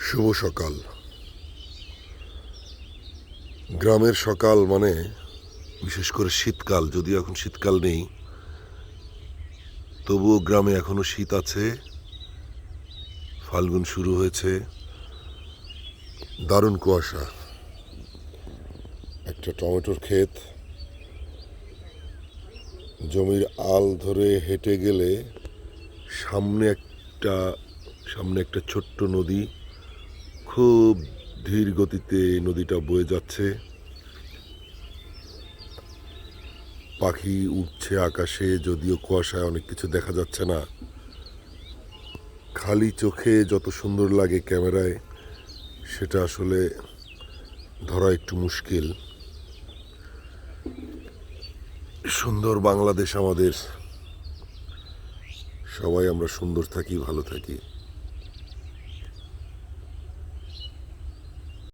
শুভ সকাল। গ্রামের সকাল মানে বিশেষ করে শীতকাল, যদিও এখন শীতকাল নেই, তবুও গ্রামে এখনো শীত আছে। ফাল্গুন শুরু হয়েছে, দারুণ কুয়াশা। একটা টমেটোর ক্ষেত, জমির আল ধরে হেঁটে গেলে সামনে সামনে একটা ছোট্ট নদী, খুব ধীর গতিতে নদীটা বয়ে যাচ্ছে। পাখি উঠছে আকাশে, যদিও কুয়াশায় অনেক কিছু দেখা যাচ্ছে না। খালি চোখে যত সুন্দর লাগে ক্যামেরায়, সেটা আসলে ধরা একটু মুশকিল। সুন্দর বাংলাদেশ আমাদের, সবাই আমরা সুন্দর থাকি, ভালো থাকি।